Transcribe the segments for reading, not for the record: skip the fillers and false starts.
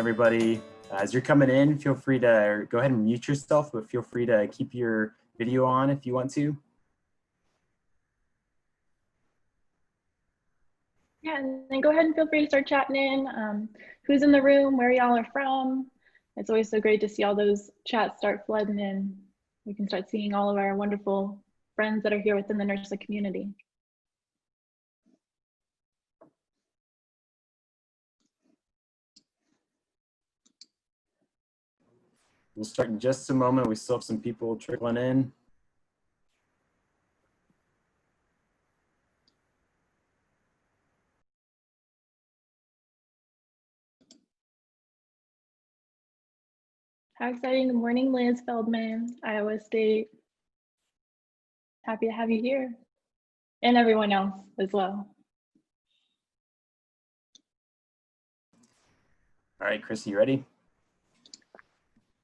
everybody. As you're coming in, feel free to go ahead and mute yourself, but feel free to keep your video on if you want to. Yeah, and then go ahead and feel free to start chatting in. Who's in the room, where y'all are from. It's always so great to see all those chats start flooding in. We can start seeing all of our wonderful friends that are here within the NIRSA community. We'll start in just a moment. We still have some people trickling in. How exciting. Good morning, Liz Feldman, Iowa State. Happy to have you here, and everyone else as well. All right, Chris, you ready?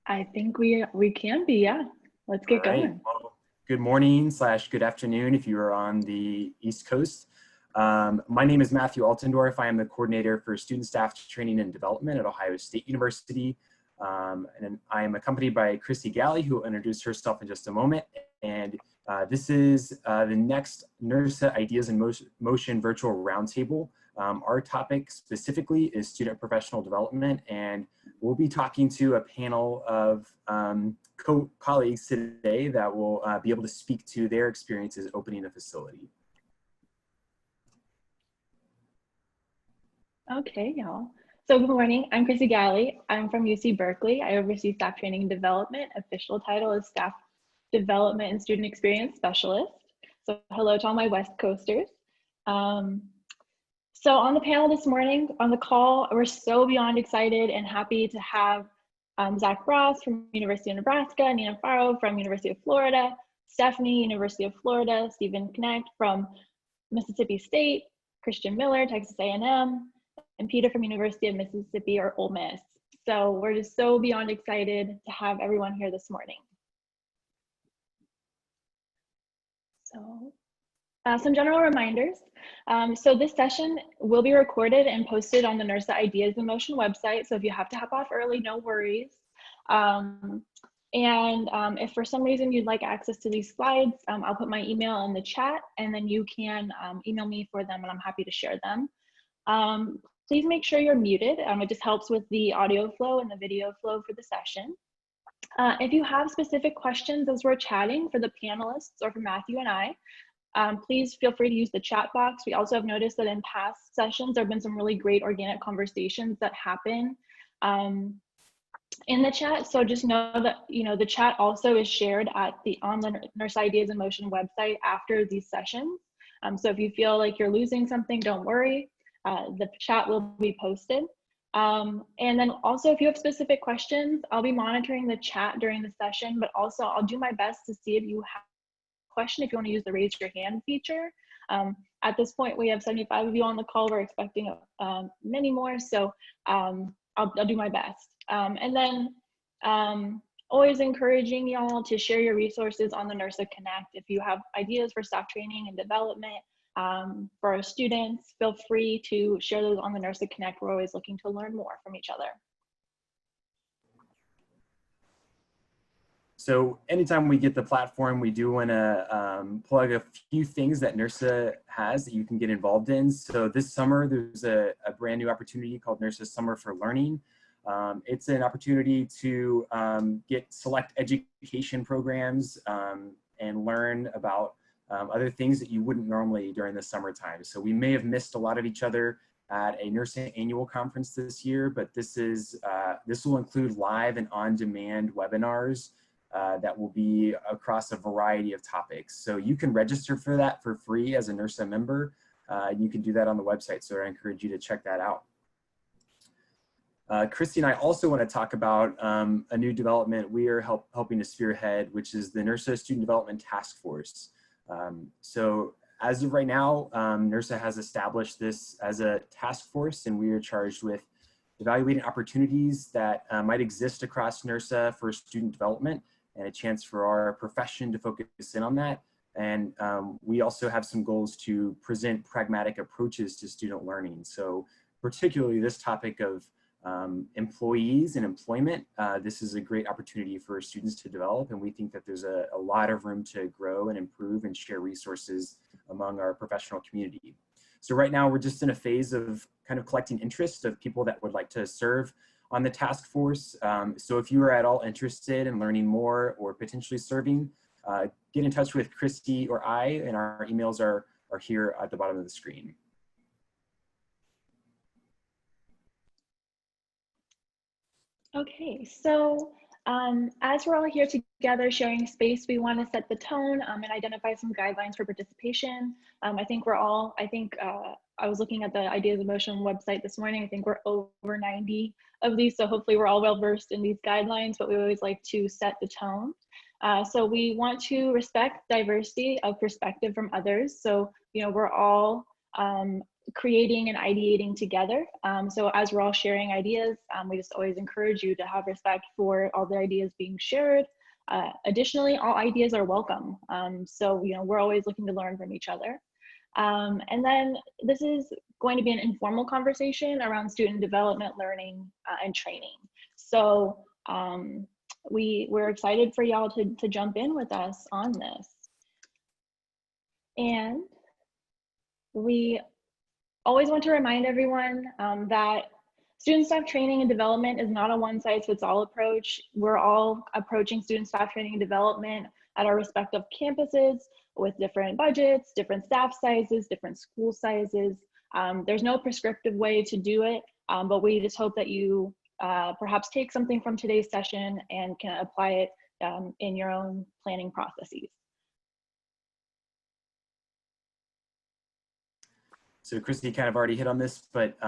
I think we can be, yeah. Let's get going. Well, good morning / good afternoon if you are on the East Coast. My name is Matthew Altendorf. I am the coordinator for student staff training and development at Ohio State University. And I am accompanied by Christina Galli, who will introduce herself in just a moment. And this is the next NIRSA Ideas in Motion virtual roundtable. Our topic specifically is student professional development, and we'll be talking to a panel of colleagues today that will be able to speak to their experiences opening a facility. Okay, y'all. So good morning, I'm Christina Galli. I'm from UC Berkeley. I oversee staff training and development. Official title is Staff Development and Student Experience Specialist. So hello to all my West Coasters. So on the panel this morning, on the call, we're so beyond excited and happy to have Zach Broast from University of Nebraska, Nina Ferro from University of Florida, Stephanie, University of Florida, Stephen Knecht from Mississippi State, Christian Miller, Texas A&M, and Peter from University of Mississippi or Ole Miss. So we're just so beyond excited to have everyone here this morning. So some general reminders. So this session will be recorded and posted on the NIRSA Ideas in Motion website. So if you have to hop off early, no worries. If for some reason you'd like access to these slides, I'll put my email in the chat and then you can email me for them and I'm happy to share them. Please make sure you're muted. It just helps with the audio flow and the video flow for the session. If you have specific questions as we're chatting for the panelists or for Matthew and I, please feel free to use the chat box. We also have noticed that in past sessions, there have been some really great organic conversations that happen in the chat. So just know that, the chat also is shared on the NIRSA Ideas in Motion website after these sessions. So if you feel like you're losing something, don't worry. The chat will be posted. And then also, if you have specific questions, I'll be monitoring the chat during the session, but also I'll do my best to see if you have a question, if you want to use the raise your hand feature. At this point, we have 75 of you on the call. We're expecting many more, so I'll do my best. And then always encouraging y'all to share your resources on the NIRSA Connect. If you have ideas for staff training and development, for our students, feel free to share those on the NIRSA Connect. We're always looking to learn more from each other. So anytime we get the platform, we do want to plug a few things that NIRSA has that you can get involved in. So this summer, there's a brand new opportunity called NIRSA Summer for Learning. It's an opportunity to get select education programs and learn about other things that you wouldn't normally during the summertime. So we may have missed a lot of each other at a NIRSA annual conference this year, but this will include live and on-demand webinars that will be across a variety of topics. So you can register for that for free as a NIRSA member. You can do that on the website, so I encourage you to check that out. Christy and I also want to talk about a new development we are helping to spearhead, which is the NIRSA Student Development Task Force. So as of right now, NIRSA has established this as a task force, and we are charged with evaluating opportunities that might exist across NIRSA for student development and a chance for our profession to focus in on that. And we also have some goals to present pragmatic approaches to student learning. So particularly this topic of employees and employment, this is a great opportunity for students to develop, and we think that there's a lot of room to grow and improve and share resources among our professional community. So right now we're just in a phase of kind of collecting interest of people that would like to serve on the task force. So if you are at all interested in learning more or potentially serving, get in touch with Christy or I, and our emails are here at the bottom of the screen. Okay, so as we're all here together sharing space, we want to set the tone and identify some guidelines for participation. I think I was looking at the Ideas in Motion website this morning. I think we're over 90 of these, so hopefully we're all well versed in these guidelines, but we always like to set the tone. So we want to respect diversity of perspective from others. So, we're all creating and ideating together. So as we're all sharing ideas, we just always encourage you to have respect for all the ideas being shared. Additionally, all ideas are welcome. So, we're always looking to learn from each other. And then this is going to be an informal conversation around student development, learning, and training. So we're excited for y'all to jump in with us on this. And we always want to remind everyone that student staff training and development is not a one-size-fits-all approach. We're all approaching student staff training and development at our respective campuses with different budgets, different staff sizes, different school sizes. There's no prescriptive way to do it, but we just hope that you perhaps take something from today's session and can apply it in your own planning processes. So Christy kind of already hit on this, but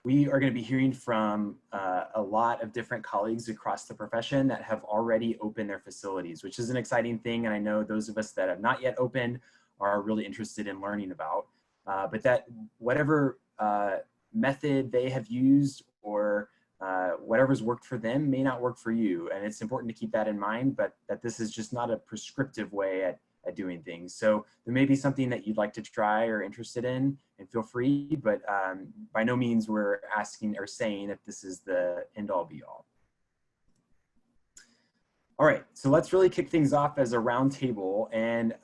we are going to be hearing from a lot of different colleagues across the profession that have already opened their facilities, which is an exciting thing. And I know those of us that have not yet opened are really interested in learning about. But that whatever method they have used or whatever's worked for them may not work for you. And it's important to keep that in mind, but that this is just not a prescriptive way at doing things. So there may be something that you'd like to try or interested in, and feel free, but by no means we're asking or saying that this is the end all be all. All right, so let's really kick things off as a round table. And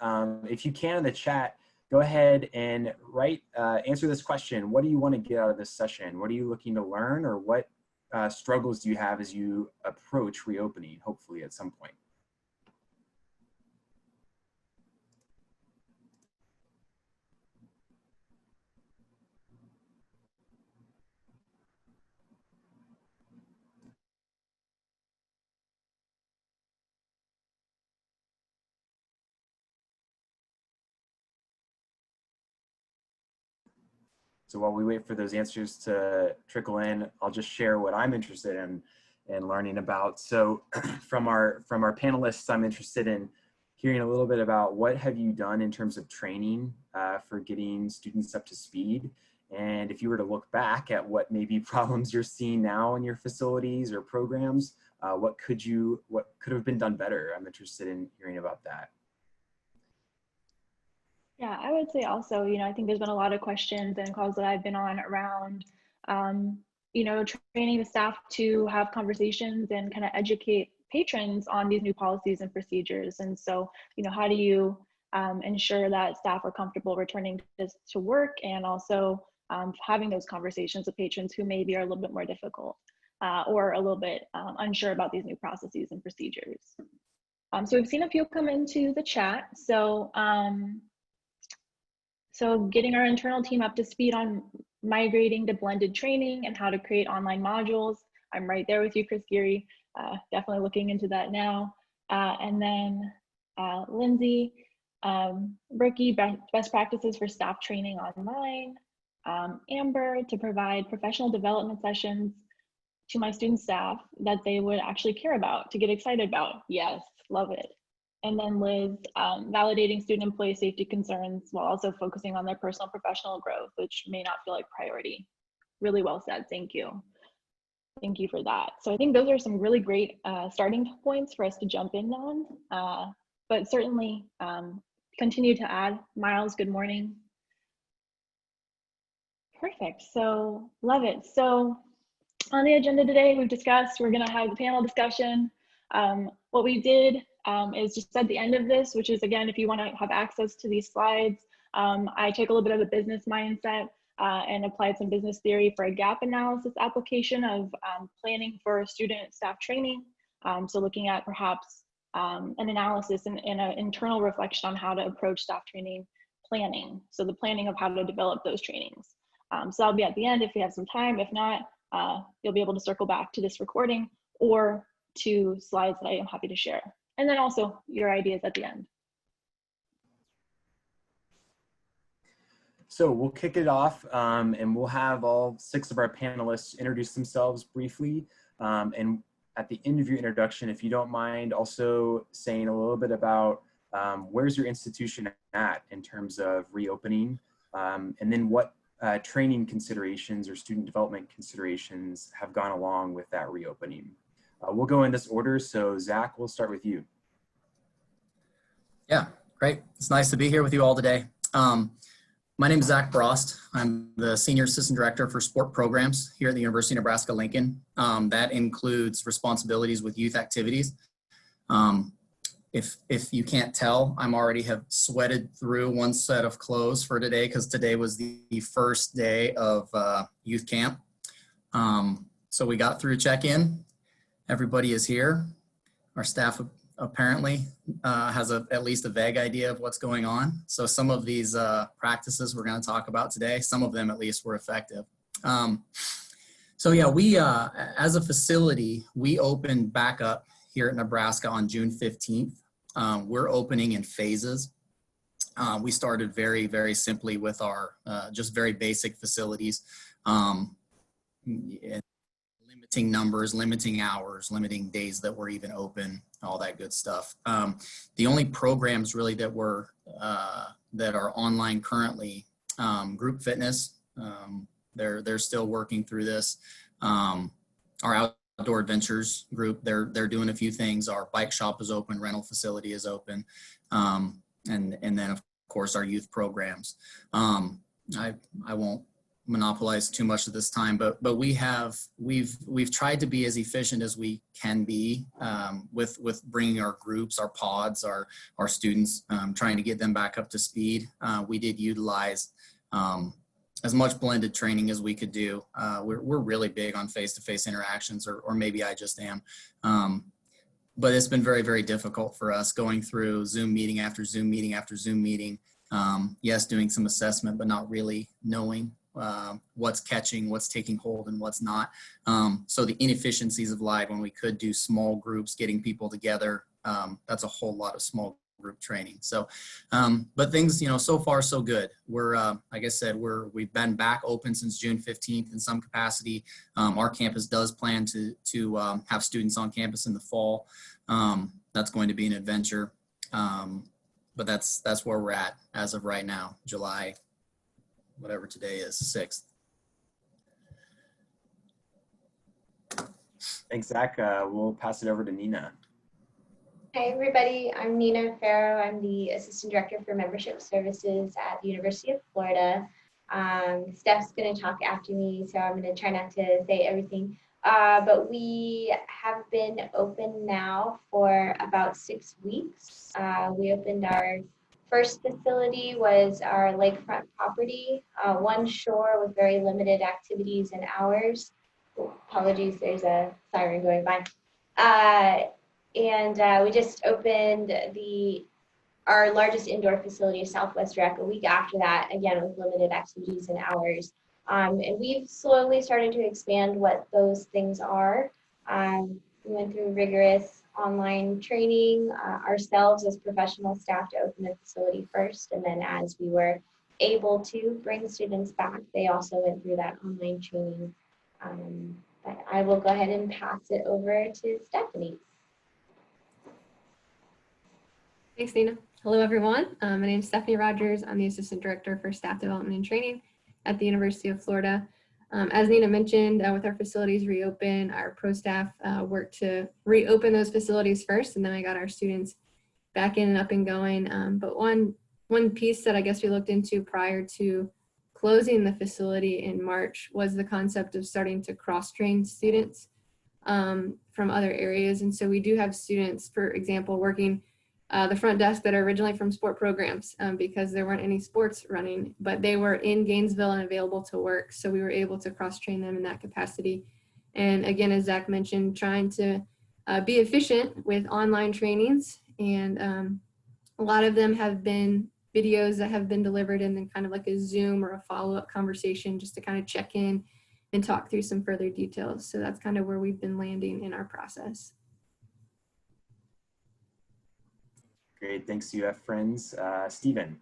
if you can in the chat, go ahead and answer this question. What do you want to get out of this session? What are you looking to learn, or what struggles do you have as you approach reopening, hopefully at some point? So while we wait for those answers to trickle in, I'll just share what I'm interested in learning about. So from our panelists, I'm interested in hearing a little bit about what have you done in terms of training for getting students up to speed. And if you were to look back at what maybe problems you're seeing now in your facilities or programs, what could have been done better? I'm interested in hearing about that. Yeah, I would say also, I think there's been a lot of questions and calls that I've been on around, training the staff to have conversations and kind of educate patrons on these new policies and procedures. And so, how do you ensure that staff are comfortable returning to work, and also having those conversations with patrons who maybe are a little bit more difficult or a little bit unsure about these new processes and procedures. So we've seen a few come into the chat. So getting our internal team up to speed on migrating to blended training and how to create online modules. I'm right there with you, Chris Geary, definitely looking into that now. And then Lindsay, Ricky, best practices for staff training online. Amber, to provide professional development sessions to my student staff that they would actually care about, to get excited about. Yes, love it. And then Liz, validating student employee safety concerns while also focusing on their personal and professional growth, which may not feel like priority. Really well said, thank you. Thank you for that. So I think those are some really great starting points for us to jump in on, but certainly continue to add. Miles, good morning. Perfect, so love it. So on the agenda today, we've discussed, we're gonna have the panel discussion. What we did is just at the end of this, which is again, if you wanna have access to these slides, I took a little bit of a business mindset and applied some business theory for a gap analysis application of planning for student staff training. So looking at perhaps an analysis and an internal reflection on how to approach staff training planning. So the planning of how to develop those trainings. So that'll be at the end if we have some time. If not, you'll be able to circle back to this recording or to slides that I am happy to share. And then also your ideas at the end. So we'll kick it off and we'll have all 6 of our panelists introduce themselves briefly. And at the end of your introduction, if you don't mind also saying a little bit about where's your institution at in terms of reopening, and then what training considerations or student development considerations have gone along with that reopening. We'll go in this order. So Zach, we'll start with you. Yeah, great. It's nice to be here with you all today. My name is Zach Broast. I'm the Senior Assistant Director for Sport Programs here at the University of Nebraska-Lincoln. That includes responsibilities with youth activities. If you can't tell, I'm already have sweated through one set of clothes for today because today was the first day of youth camp. So we got through check-in. Everybody is here. Our staff apparently has at least a vague idea of what's going on. So some of these practices we're going to talk about today, some of them at least were effective. So yeah, we as a facility, we opened back up here at Nebraska on June 15th. We're opening in phases. We started very, very simply with our just very basic facilities, limiting numbers, limiting hours, limiting days that we're even open, all that good stuff. The only programs really that that are online currently, group fitness, they're still working through this. Our Outdoor Adventures group, they're doing a few things. Our bike shop is open, rental facility is open, and then of course our youth programs. I won't monopolize too much of this time, but we've tried to be as efficient as we can be with bringing our groups, our pods, our students, trying to get them back up to speed. We did utilize as much blended training as we could do. We're really big on face-to-face interactions, or maybe I just am. But it's been very, very difficult for us going through Zoom meeting after Zoom meeting after Zoom meeting. Yes, doing some assessment, but not really knowing what's catching, what's taking hold, and what's not. So the inefficiencies of live when we could do small groups, getting people together, that's a whole lot of small group training. So, but things, so far so good. We're, like I said, we've been back open since June 15th in some capacity. Our campus does plan to have students on campus in the fall. That's going to be an adventure. But that's where we're at as of right now, July, whatever today is, 6th. Thanks, Zach. We'll pass it over to Nina. Hi, everybody. I'm Nina Ferro. I'm the Assistant Director for Membership Services at the University of Florida. Steph's going to talk after me, so I'm going to try not to say everything. But we have been open now for about 6 weeks. We opened our first facility was our lakefront property, one shore with very limited activities and hours. Apologies, there's a siren going by. And we just opened our largest indoor facility, Southwest Rec, a week after that, again with limited activities and hours. And we've slowly started to expand what those things are. We went through rigorous online training ourselves as professional staff to open the facility first. And then as we were able to bring students back, they also went through that online training. But I will go ahead and pass it over to Stephanie. Thanks, Nina. Hello, everyone. My name is Stephanie Rogers. I'm the Assistant Director for Staff Development and Training at the University of Florida. As Nina mentioned, with our facilities reopen, our pro staff worked to reopen those facilities first, and then we got our students back in and up and going. But one piece that I guess we looked into prior to closing the facility in March was the concept of starting to cross-train students from other areas. And so we do have students, for example, working the front desk that are originally from sport programs because there weren't any sports running, but they were in Gainesville and available to work. So we were able to cross-train them in that capacity. And again, as Zach mentioned, trying to be efficient with online trainings. And a lot of them have been videos that have been delivered and then kind of like a Zoom or a follow-up conversation just to kind of check in and talk through some further details. So that's kind of where we've been landing in our process. Great, thanks UF friends. Stephen.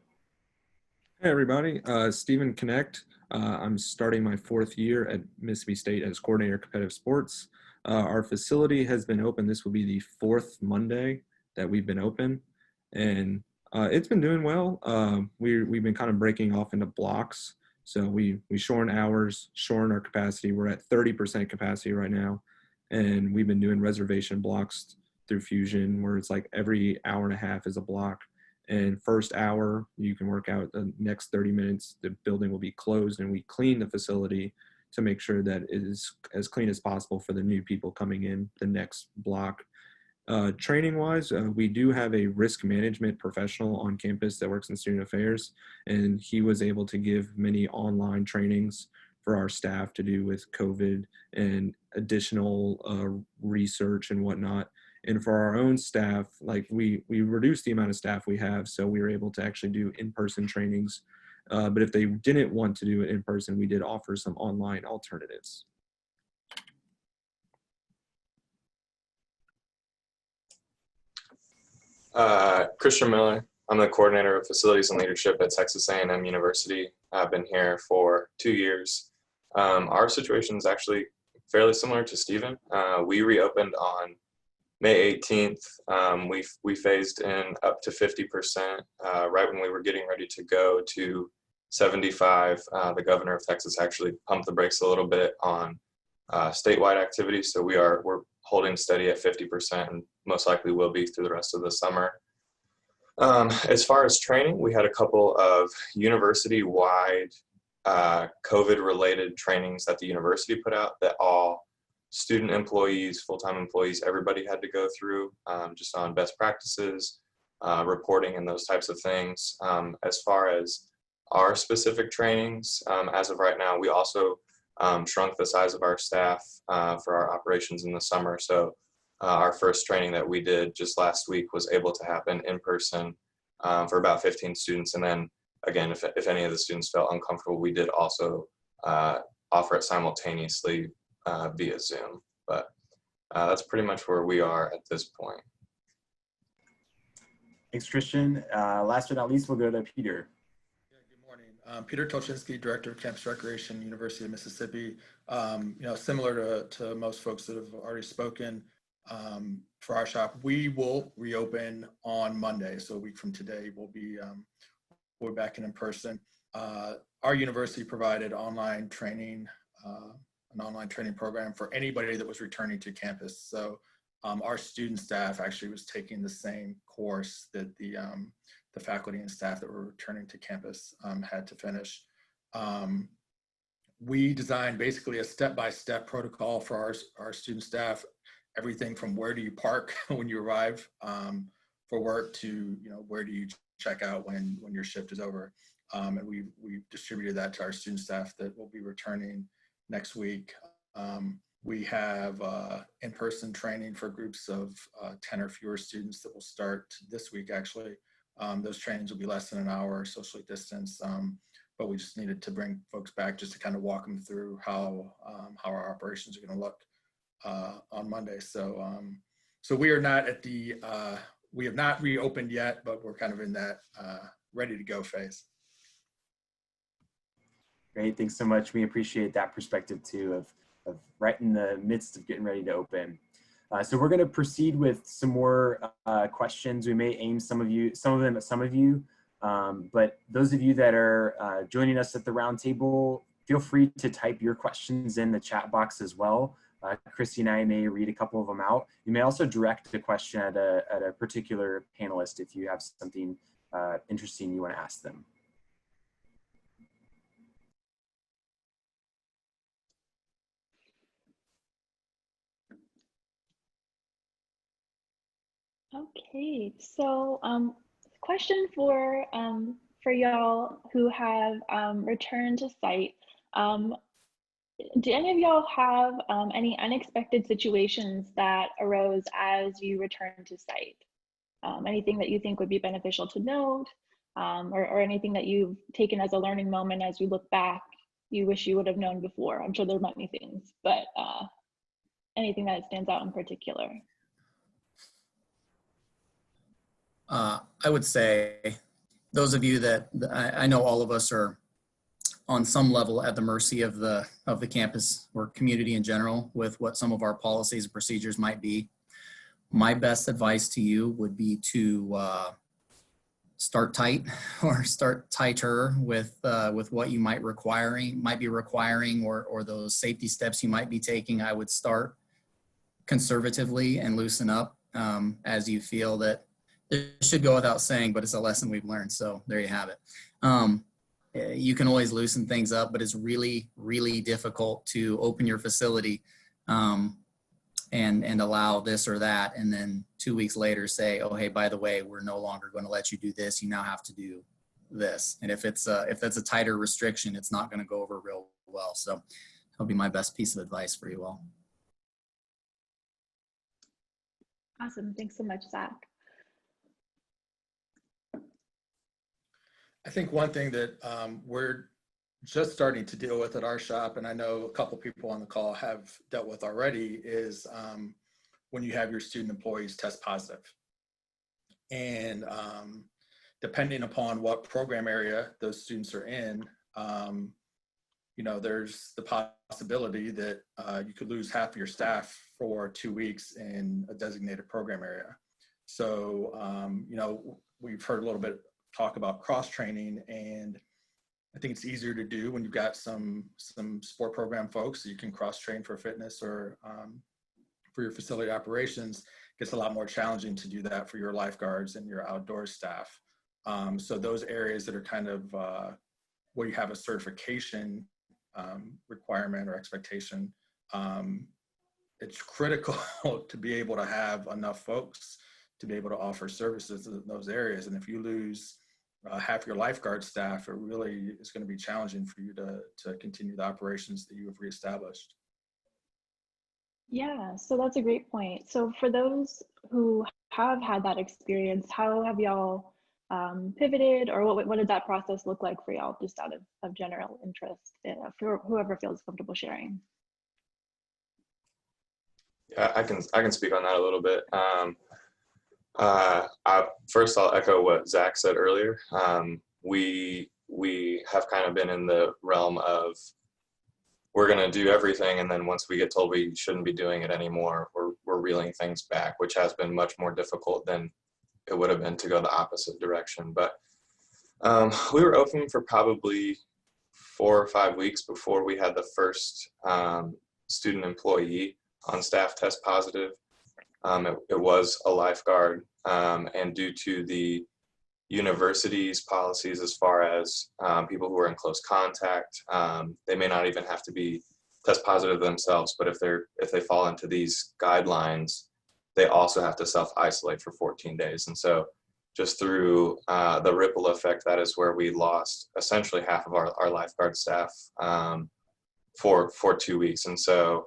Hey everybody, Stephen Connect. I'm starting my 4th year at Mississippi State as coordinator of competitive sports. Our facility has been open. This will be the 4th Monday that we've been open, and it's been doing well. We've been kind of breaking off into blocks. So we shorten hours, shorten our capacity. We're at 30% capacity right now, and we've been doing reservation blocks through Fusion where it's like every hour and a half is a block. And first hour, you can work out. The next 30 minutes, the building will be closed, and we clean the facility to make sure that it is as clean as possible for the new people coming in the next block. Training-wise, we do have a risk management professional on campus that works in student affairs, and he was able to give many online trainings for our staff to do with COVID and additional research and whatnot. And for our own staff, like we reduced the amount of staff we have, so we were able to actually do in-person trainings. But if they didn't want to do it in person, we did offer some online alternatives. Christian Miller. I'm the coordinator of facilities and leadership at Texas A&M University. I've been here for 2 years. Our situation is actually fairly similar to Stephen. We reopened on May 18th. We phased in up to 50% right when we were getting ready to go to 75. The governor of Texas actually pumped the brakes a little bit on statewide activities, so we're holding steady at 50% and most likely will be through the rest of the summer. As far as training, we had a couple of university-wide COVID-related trainings that the university put out that all student employees, full-time employees, everybody had to go through just on best practices, reporting and those types of things. As far as our specific trainings, as of right now, we also shrunk the size of our staff for our operations in the summer. So our first training that we did just last week was able to happen in person for about 15 students. And then again, if any of the students felt uncomfortable, we did also offer it simultaneously via Zoom. But that's pretty much where we are at this point. Thanks, Christian. Last but not least, we'll go to Peter. Peter Tolchinsky, Director of Campus Recreation, University of Mississippi. Similar to most folks that have already spoken, for our shop, we will reopen on Monday. So a week from today, we'll be back in person. Our university provided online training, an online training program for anybody that was returning to campus. So our student staff actually was taking the same course that the faculty and staff that were returning to campus had to finish. We designed basically a step-by-step protocol for our student staff, everything from where do you park when you arrive for work to where do you check out when your shift is over. And we distributed that to our student staff that will be returning next week. We have in-person training for groups of 10 or fewer students that will start this week actually. Those trainings will be less than an hour, socially distanced, but we just needed to bring folks back just to kind of walk them through how our operations are going to look on Monday. So we are not at the, we have not reopened yet, but we're kind of in that ready to go phase. Great, thanks so much. We appreciate that perspective too of right in the midst of getting ready to open. So we're going to proceed with some more questions. We may aim some of them at some of you, but those of you that are joining us at the roundtable, feel free to type your questions in the chat box as well. Christy and I may read a couple of them out. You may also direct a question at a particular panelist if you have something interesting you want to ask them. Okay, so question for y'all who have returned to site. Do any of y'all have any unexpected situations that arose as you returned to site? Anything that you think would be beneficial to note, or anything that you've taken as a learning moment as you look back, you wish you would have known before? I'm sure there might be things, but anything that stands out in particular? I would say those of you that I know all of us are on some level at the mercy of the campus or community in general with what some of our policies and procedures might be. My best advice to you would be to start tight or start tighter with what you might be requiring or those safety steps you might be taking. I would start conservatively and loosen up as you feel that. It should go without saying, but it's a lesson we've learned. So there you have it. You can always loosen things up, but it's really, really difficult to open your facility and allow this or that. And then 2 weeks later say, oh, hey, by the way, we're no longer going to let you do this. You now have to do this. And if that's a tighter restriction, it's not going to go over real well. So that'll be my best piece of advice for you all. Awesome. Thanks so much, Zach. I think one thing that we're just starting to deal with at our shop, and I know a couple people on the call have dealt with already, is when you have your student employees test positive. And depending upon what program area those students are in, you know, there's the possibility that you could lose half of your staff for 2 weeks in a designated program area. So, you know, we've heard a little bit talk about cross training, and I think it's easier to do when you've got some sport program folks. So you can cross train for fitness or for your facility operations. It gets a lot more challenging to do that for your lifeguards and your outdoor staff. So those areas that are kind of where you have a certification requirement or expectation, it's critical to be able to have enough folks to be able to offer services in those areas. And if you lose half your lifeguard staff, it really is going to be challenging for you to continue the operations that you have reestablished. Yeah, so that's a great point. So for those who have had that experience, how have y'all pivoted, or what did that process look like for y'all, just out of general interest, for whoever feels comfortable sharing? Yeah, I can speak on that a little bit. First, I'll echo what Zach said earlier. We have kind of been in the realm of we're going to do everything, and then once we get told we shouldn't be doing it anymore, we're reeling things back, which has been much more difficult than it would have been to go the opposite direction. But we were open for probably 4 or 5 weeks before we had the first student employee on staff test positive. It was a lifeguard, and due to the university's policies as far as people who are in close contact, they may not even have to be test positive themselves, but if they fall into these guidelines, they also have to self-isolate for 14 days. And so just through the ripple effect, that is where we lost essentially half of our lifeguard staff for 2 weeks. And so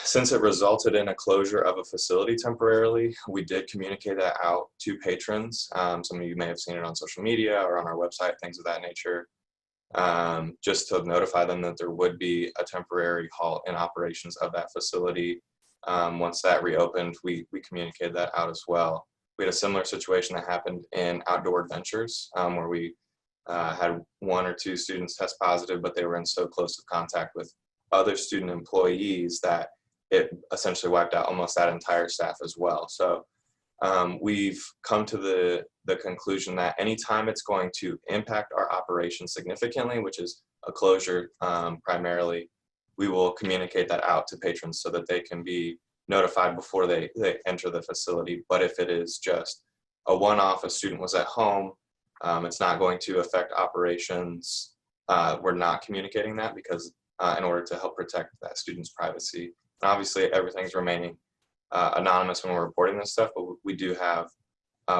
since it resulted in a closure of a facility temporarily, we did communicate that out to patrons. Some of you may have seen it on social media or on our website, things of that nature, just to notify them that there would be a temporary halt in operations of that facility. Once that reopened, we communicated that out as well. We had a similar situation that happened in Outdoor Adventures, where we had 1 or 2 students test positive, but they were in so close of contact with other student employees that it essentially wiped out almost that entire staff as well. So we've come to the conclusion that anytime it's going to impact our operation significantly, which is a closure primarily, we will communicate that out to patrons so that they can be notified before they enter the facility. But if it is just a one-off, a student was at home, it's not going to affect operations, we're not communicating that because in order to help protect that student's privacy. And obviously, everything's remaining anonymous when we're reporting this stuff, but we do have,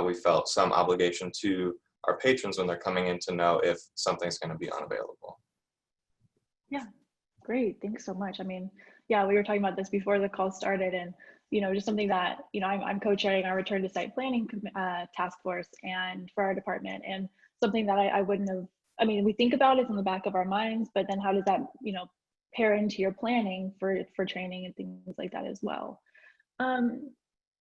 we felt some obligation to our patrons when they're coming in to know if something's going to be unavailable. Yeah, great. Thanks so much. I mean, yeah, we were talking about this before the call started, and just something that I'm co-chairing our return to site planning task force and for our department, and something that I wouldn't have. I mean, we think about it in the back of our minds, but then how does that pair into your planning for training and things like that as well?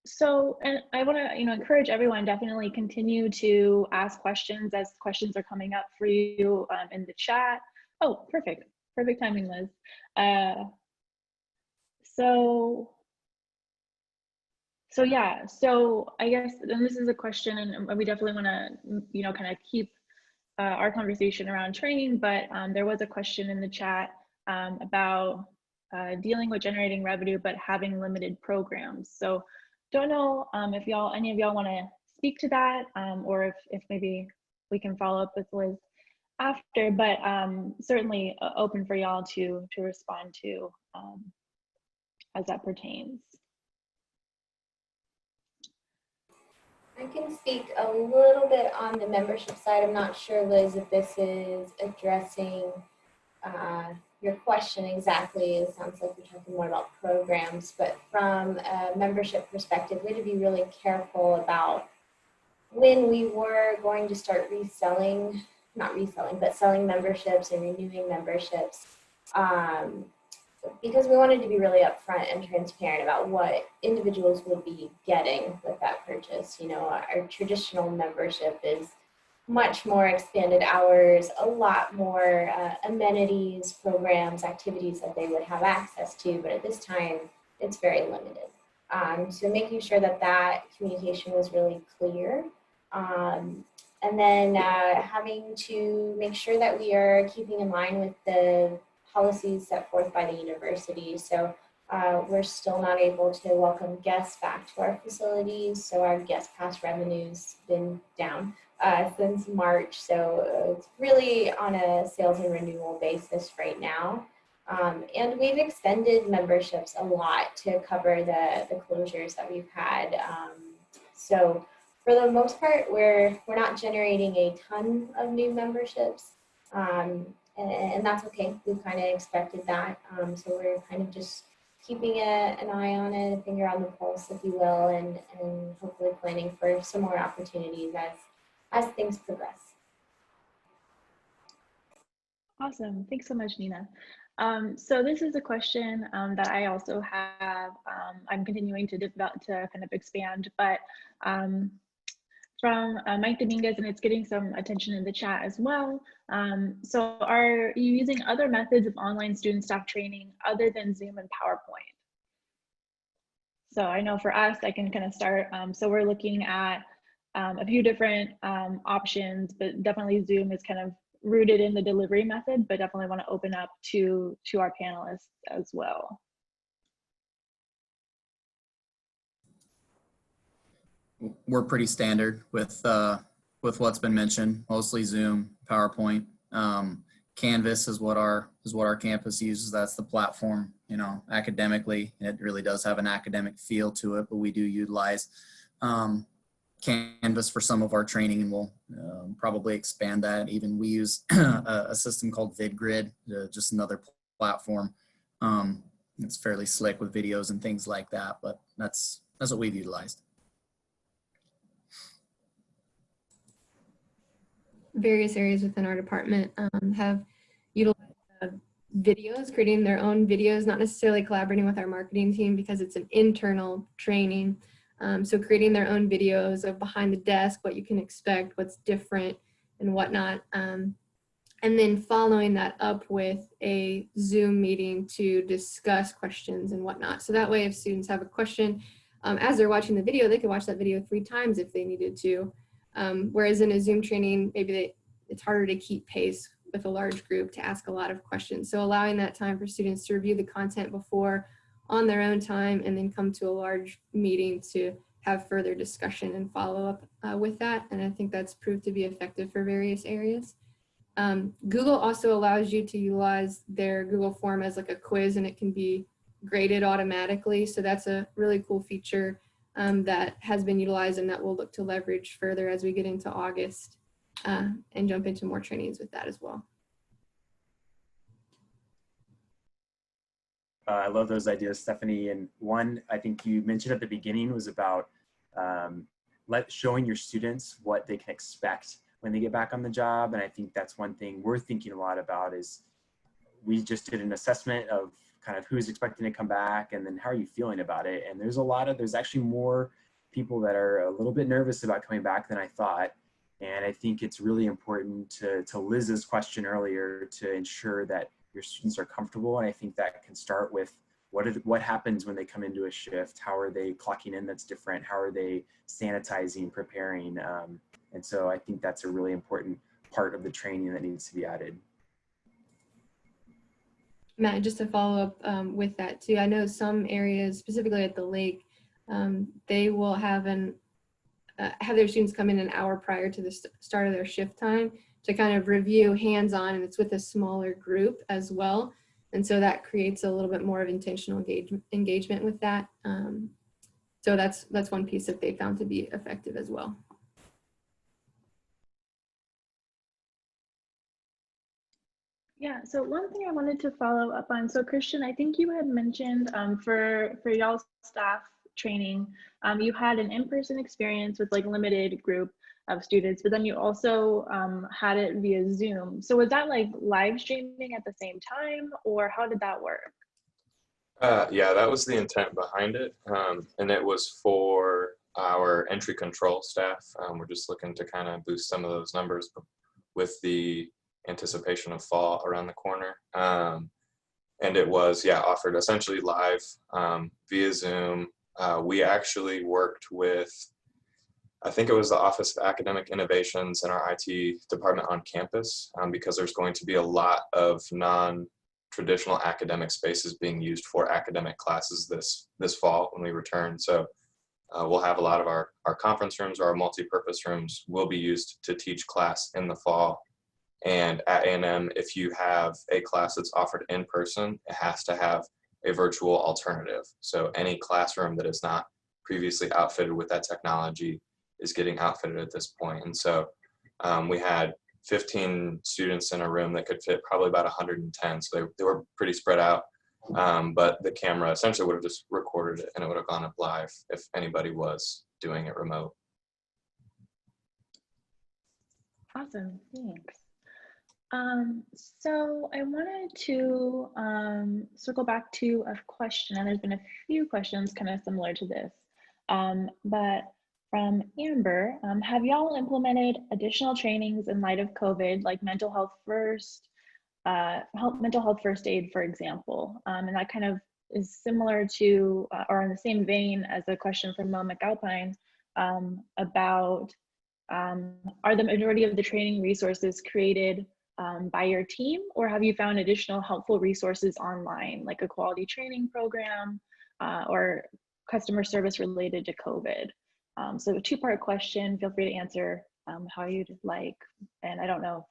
So, and I want to encourage everyone, definitely continue to ask questions as questions are coming up for you in the chat. Oh, perfect timing, Liz. So yeah, so I guess, and this is a question, and we definitely want to, kind of keep our conversation around training, but there was a question in the chat about dealing with generating revenue, but having limited programs. So don't know if any of y'all want to speak to that, or if maybe we can follow up with Liz after, but certainly open for y'all to respond to as that pertains. I can speak a little bit on the membership side. I'm not sure, Liz, if this is addressing your question exactly. It sounds like you're talking more about programs, but from a membership perspective, we had to be really careful about when we were going to start reselling, not reselling, but selling memberships and renewing memberships, because we wanted to be really upfront and transparent about what individuals would be getting with that purchase. Our traditional membership is much more expanded hours, a lot more amenities, programs, activities that they would have access to, but at this time, it's very limited. So making sure that communication was really clear. And then having to make sure that we are keeping in line with the policies set forth by the university. So we're still not able to welcome guests back to our facilities. So our guest pass revenue's been down since March. So it's really on a sales and renewal basis right now. And we've extended memberships a lot to cover the closures that we've had. So for the most part, we're not generating a ton of new memberships. And that's okay. We've kind of expected that. So we're kind of just keeping an eye on it, a finger on the pulse, if you will, and hopefully planning for some more opportunities as things progress. Awesome. Thanks so much, Nina. So this is a question that I also have. I'm continuing to kind of expand, but from Mike Dominguez, and it's getting some attention in the chat as well. So are you using other methods of online student staff training other than Zoom and PowerPoint? So I know for us, I can kind of start. So we're looking at a few different options, but definitely Zoom is kind of rooted in the delivery method, but definitely want to open up to our panelists as well. We're pretty standard with what's been mentioned, mostly Zoom, PowerPoint. Canvas is what our campus uses. That's the platform. Academically, it really does have an academic feel to it, but we do utilize Canvas for some of our training, and we'll probably expand that. Even we use a system called VidGrid, just another platform. It's fairly slick with videos and things like that, but that's what we've utilized. Various areas within our department have utilized videos, creating their own videos, not necessarily collaborating with our marketing team because it's an internal training. So creating their own videos of behind the desk, what you can expect, what's different and whatnot. And then following that up with a Zoom meeting to discuss questions and whatnot. So that way, if students have a question, as they're watching the video, they can watch that video 3 times if they needed to. Whereas in a Zoom training, maybe it's harder to keep pace with a large group to ask a lot of questions. So allowing that time for students to review the content before on their own time and then come to a large meeting to have further discussion and follow up with that. And I think that's proved to be effective for various areas. Google also allows you to utilize their Google form as like a quiz, and it can be graded automatically. So that's a really cool feature that has been utilized and that we'll look to leverage further as we get into August and jump into more trainings with that as well. I love those ideas, Stephanie. And one I think you mentioned at the beginning was about showing your students what they can expect when they get back on the job. And I think that's one thing we're thinking a lot about is we just did an assessment of kind of who's expecting to come back and then how are you feeling about it. And there's actually more people that are a little bit nervous about coming back than I thought. And I think it's really important to Liz's question earlier to ensure that your students are comfortable. And I think that can start with what happens when they come into a shift? How are they clocking in that's different? How are they sanitizing, preparing? And so I think that's a really important part of the training that needs to be added. Matt, just to follow up with that too, I know some areas, specifically at the lake, they will have their students come in an hour prior to the start of their shift time to kind of review hands-on, and it's with a smaller group as well. And so that creates a little bit more of intentional engagement with that. So that's one piece that they found to be effective as well. Yeah, so one thing I wanted to follow up on, so Christian, I think you had mentioned for y'all's staff training, you had an in-person experience with like limited group of students, but then you also had it via Zoom. So was that like live streaming at the same time, or how did that work? Yeah, that was the intent behind it. And it was for our entry control staff. We're just looking to kind of boost some of those numbers with the anticipation of fall around the corner. And it was, yeah, offered essentially live via Zoom. We actually worked with, I think it was the Office of Academic Innovations in our IT department on campus, because there's going to be a lot of non-traditional academic spaces being used for academic classes this fall when we return. So we'll have a lot of our conference rooms or our multi-purpose rooms will be used to teach class in the fall. And at A&M, if you have a class that's offered in person, it has to have a virtual alternative. So any classroom that is not previously outfitted with that technology is getting outfitted at this point. And so we had 15 students in a room that could fit probably about 110. So they were pretty spread out. But the camera essentially would have just recorded it and it would have gone up live if anybody was doing it remote. Awesome, thanks. So I wanted to circle back to a question, and there's been a few questions kind of similar to this, but from Amber, have y'all implemented additional trainings in light of COVID, like mental health first aid, for example? And that kind of is similar to, or in the same vein as a question from Mo McAlpine about, are the majority of the training resources created by your team, or have you found additional helpful resources online, like a quality training program or customer service related to COVID? So a two-part question, feel free to answer how you'd like. And I don't know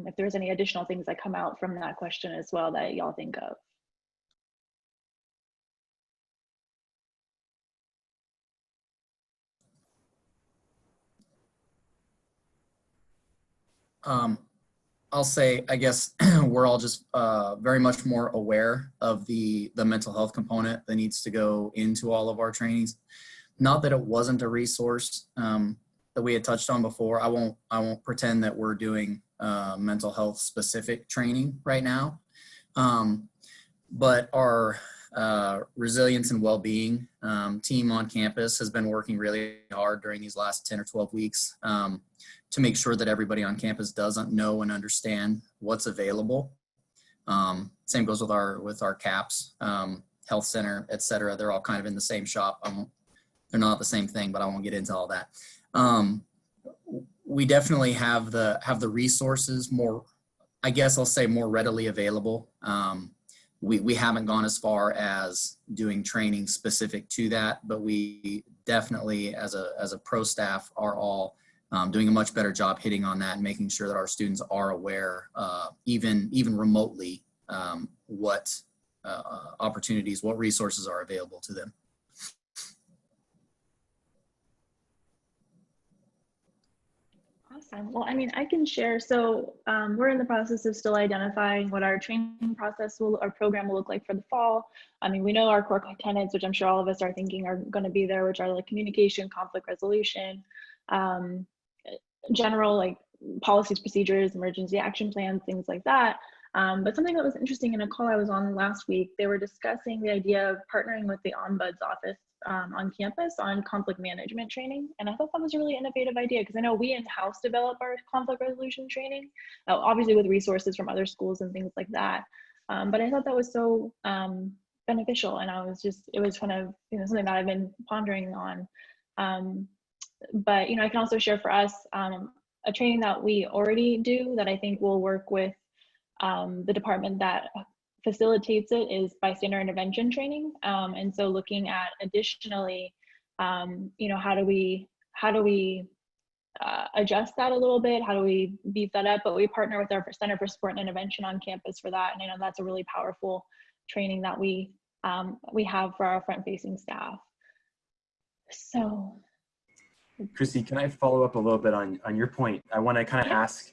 if there's any additional things that come out from that question as well that y'all think of. I'll say, I guess we're all just very much more aware of the mental health component that needs to go into all of our trainings. Not that it wasn't a resource that we had touched on before. I won't pretend that we're doing mental health specific training right now. But our resilience and well-being team on campus has been working really hard during these last 10 or 12 weeks to make sure that everybody on campus doesn't know and understand what's available. Same goes with our CAPS, health center, et cetera. They're all kind of in the same shop. They're not the same thing, but I won't get into all that. We definitely have the resources more, I guess I'll say, more readily available. We haven't gone as far as doing training specific to that, but we definitely, as a pro staff, are all doing a much better job hitting on that and making sure that our students are aware, even remotely, what opportunities, what resources are available to them. Awesome. Well, I mean, I can share. So we're in the process of still identifying what our training process our program will look like for the fall. I mean, we know our core tenets, which I'm sure all of us are thinking are going to be there, which are like communication, conflict resolution, general like policies, procedures, emergency action plans, things like that. But something that was interesting in a call I was on last week, they were discussing the idea of partnering with the Ombuds office on campus on conflict management training. And I thought that was a really innovative idea because I know we in-house develop our conflict resolution training, obviously with resources from other schools and things like that. But I thought that was so beneficial, and it was kind of, you know, something that I've been pondering on. But, you know, I can also share for us a training that we already do that I think will work with the department that facilitates it is bystander intervention training. And so looking at additionally, you know, how do we adjust that a little bit? How do we beef that up? But we partner with our Center for Support and Intervention on campus for that. And I know that's a really powerful training that we have for our front-facing staff. So. Chrissy, can I follow up a little bit on your point? I want to kind of ask,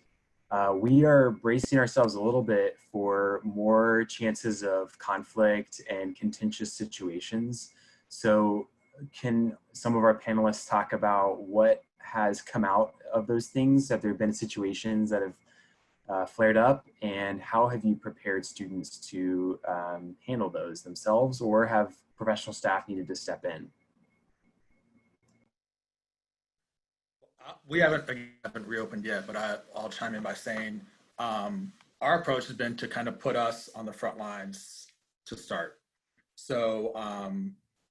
we are bracing ourselves a little bit for more chances of conflict and contentious situations. So can some of our panelists talk about what has come out of those things? Have there been situations that have flared up, and how have you prepared students to handle those themselves, or have professional staff needed to step in? We haven't reopened yet, but I'll chime in by saying our approach has been to kind of put us on the front lines to start. So,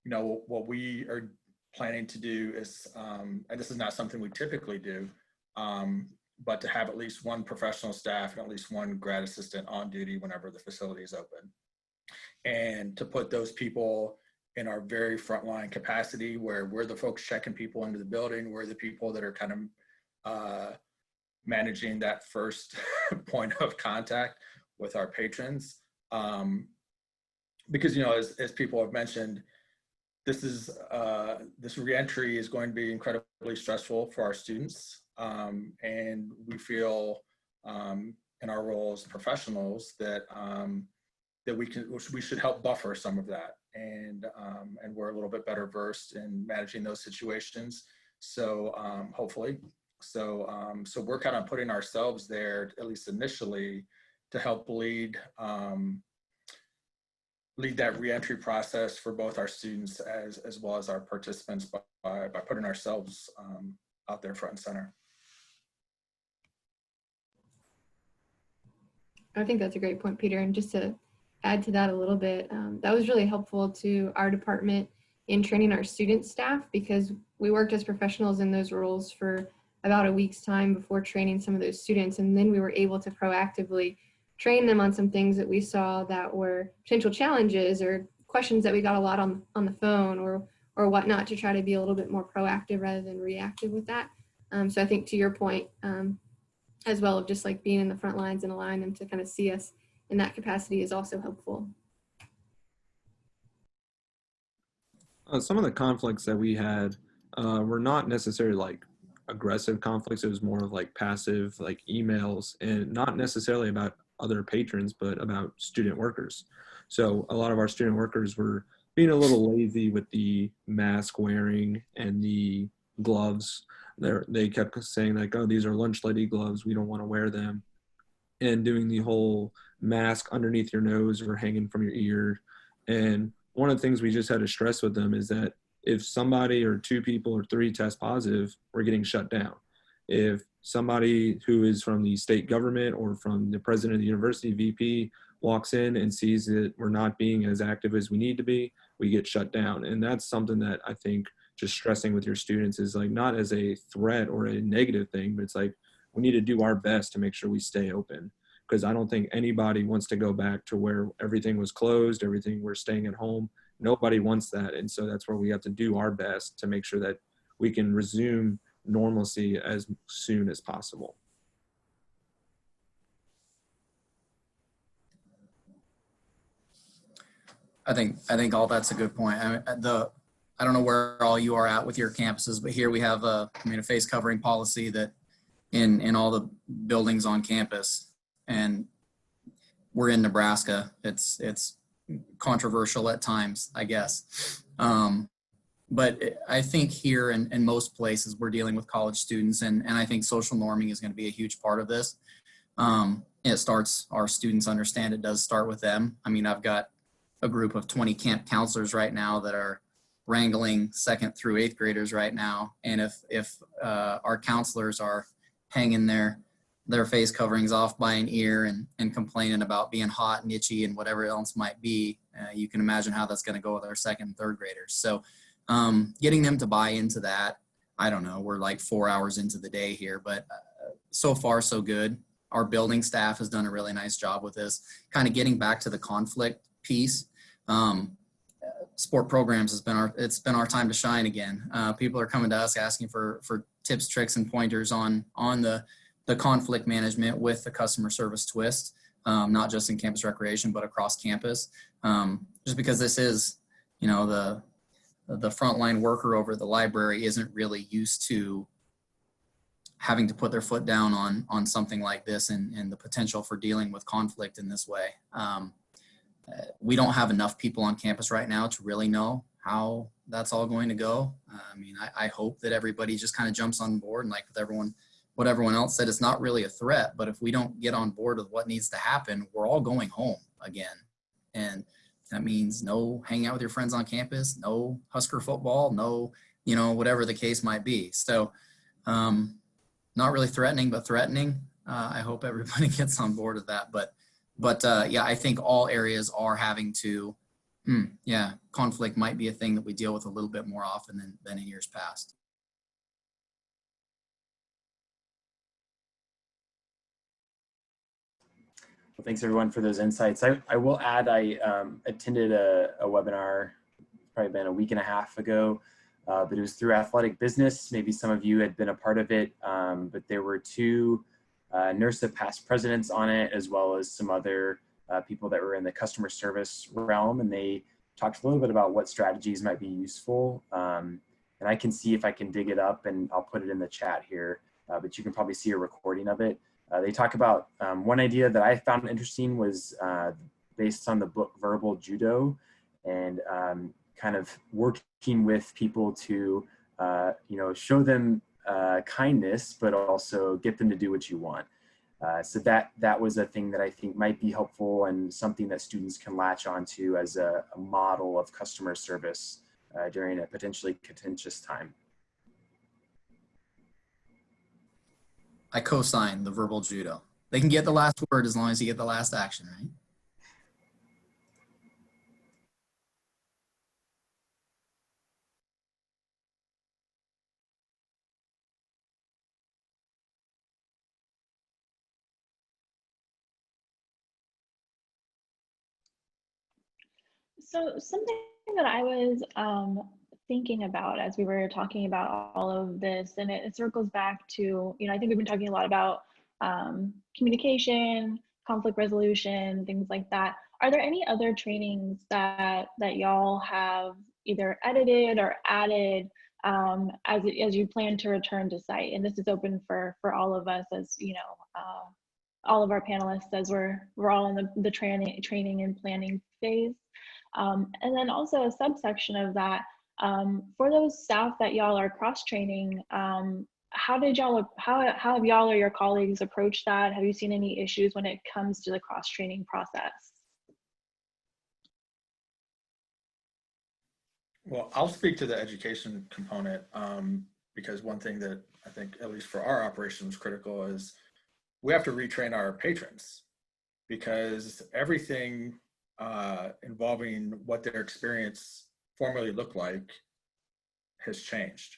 you know, what we are planning to do is, and this is not something we typically do, but to have at least one professional staff and at least one grad assistant on duty whenever the facility is open. And to put those people in our very frontline capacity, where we're the folks checking people into the building, we're the people that are kind of managing that first point of contact with our patrons. Because, you know, as people have mentioned, this reentry is going to be incredibly stressful for our students. And we feel in our role as professionals that we should help buffer some of that. And we're a little bit better versed in managing those situations. So hopefully, so we're kind of putting ourselves there, at least initially, to help lead that reentry process for both our students as well as our participants by putting ourselves out there front and center. I think that's a great point, Peter. And just to add to that a little bit, that was really helpful to our department in training our student staff, because we worked as professionals in those roles for about a week's time before training some of those students. And then we were able to proactively train them on some things that we saw that were potential challenges or questions that we got a lot on the phone or whatnot, to try to be a little bit more proactive rather than reactive with that. So I think to your point, as well, of just like being in the front lines and allowing them to kind of see us in that capacity is also helpful. Some of the conflicts that we had were not necessarily like aggressive conflicts. It was more of like passive, like emails, and not necessarily about other patrons, but about student workers. So a lot of our student workers were being a little lazy with the mask wearing and the gloves. They kept saying like, oh, these are lunch lady gloves, we don't want to wear them. And doing the whole mask underneath your nose or hanging from your ear. And one of the things we just had to stress with them is that if somebody or two people or three test positive, we're getting shut down. If somebody who is from the state government or from the president of the university, VP, walks in and sees that we're not being as active as we need to be, we get shut down. And that's something that I think just stressing with your students is like not as a threat or a negative thing, but it's like we need to do our best to make sure we stay open. Because I don't think anybody wants to go back to where everything was closed, everything we're staying at home. Nobody wants that. And so that's where we have to do our best to make sure that we can resume normalcy as soon as possible. I think all that's a good point. I don't know where all you are at with your campuses, but here we have a face covering policy that in all the buildings on campus. And we're in Nebraska. It's controversial at times, I guess. But I think here in most places we're dealing with college students, and I think social norming is going to be a huge part of this. It starts, our students understand it does start with them. I mean, I've got a group of 20 camp counselors right now that are wrangling 2nd through 8th graders right now. And if our counselors are hanging their face coverings off by an ear and complaining about being hot and itchy and whatever else might be, you can imagine how that's going to go with our 2nd and 3rd graders. So getting them to buy into that, I don't know, we're like 4 hours into the day here, but so far so good. Our building staff has done a really nice job with this, kind of getting back to the conflict piece. Sport programs it's been our time to shine again. People are coming to us asking for tips, tricks, and pointers on the conflict management with the customer service twist, not just in campus recreation, but across campus. Just because this is, you know, the frontline worker over the library isn't really used to having to put their foot down on something like this and the potential for dealing with conflict in this way. We don't have enough people on campus right now to really know how that's all going to go. I mean, I hope that everybody just kind of jumps on board, and like with what everyone else said, it's not really a threat, but if we don't get on board with what needs to happen, we're all going home again. And that means no hanging out with your friends on campus, no Husker football, no, you know, whatever the case might be. So not really threatening, but threatening. I hope everybody gets on board with that. But yeah, I think all areas are having to, conflict might be a thing that we deal with a little bit more often than in years past. Well, thanks everyone for those insights. I will add, I attended a webinar, probably been a week and a half ago, but it was through Athletic Business. Maybe some of you had been a part of it, but there were 2 NIRSA past presidents on it, as well as some other people that were in the customer service realm, and they talked a little bit about what strategies might be useful. And I can see if I can dig it up, and I'll put it in the chat here, but you can probably see a recording of it. They talk about one idea that I found interesting was based on the book Verbal Judo, and kind of working with people to show them kindness, but also get them to do what you want. So that was a thing that I think might be helpful, and something that students can latch onto as a model of customer service during a potentially contentious time. I co-sign the verbal judo. They can get the last word as long as you get the last action, right? So something that I was thinking about as we were talking about all of this, and it circles back to, I think we've been talking a lot about communication, conflict resolution, things like that. Are there any other trainings that y'all have either edited or added as you plan to return to site? And this is open for all of us, as all of our panelists, as we're all in the training and planning phase. And then also a subsection of that, for those staff that y'all are cross-training, how have y'all or your colleagues approached that? Have you seen any issues when it comes to the cross-training process? Well, I'll speak to the education component, because one thing that I think, at least for our operations, critical is we have to retrain our patrons, because everything involving what their experience formerly looked like has changed.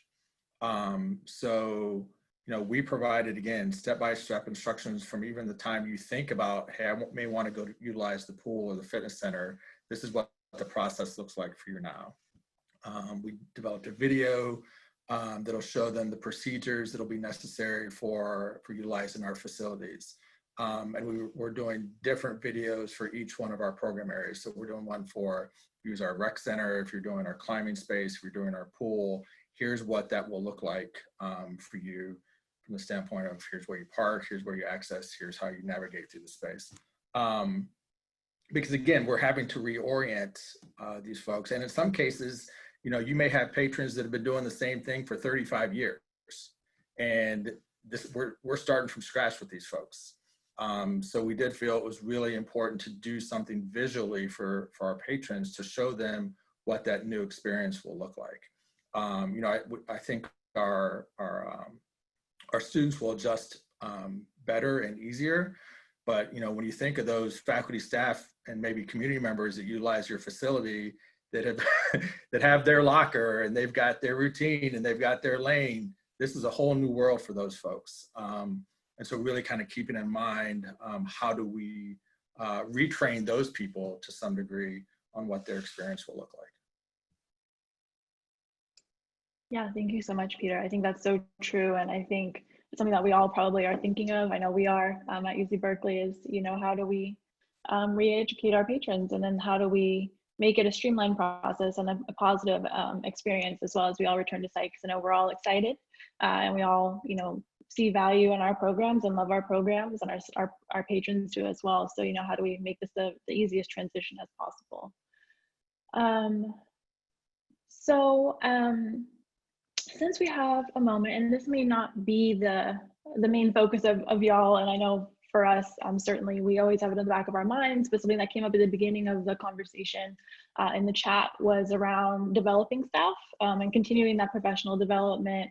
So, we provided, again, step-by-step instructions from even the time you think about, hey, I may want to go to utilize the pool or the fitness center. This is what the process looks like for you now. We developed a video that'll show them the procedures that'll be necessary for utilizing our facilities. And we're doing different videos for each one of our program areas. So we're doing one for use our rec center, if you're doing our climbing space, if you're doing our pool, here's what that will look like for you. the standpoint of here's where you park, here's where you access, here's how you navigate through the space. Because again, we're having to reorient these folks. And in some cases, you know, you may have patrons that have been doing the same thing for 35 years. And we're starting from scratch with these folks. So we did feel it was really important to do something visually for our patrons to show them what that new experience will look like. You know, I think our students will adjust better and easier. But, you know, when you think of those faculty, staff, and maybe community members that utilize your facility that have, that have their locker and they've got their routine and they've got their lane, this is a whole new world for those folks. And so really kind of keeping in mind, how do we retrain those people to some degree on what their experience will look like. Yeah, thank you so much, Peter. I think that's so true. And I think it's something that we all probably are thinking of. I know we are at UC Berkeley is, you know, how do we re-educate our patrons, and then how do we make it a streamlined process and a positive experience, as well as we all return to site, because I know we're all excited and we all, you know, see value in our programs and love our programs, and our patrons do as well. So, you know, how do we make this the easiest transition as possible? Since we have a moment, and this may not be the main focus of y'all, and I know for us, certainly we always have it in the back of our minds, but something that came up at the beginning of the conversation in the chat was around developing staff and continuing that professional development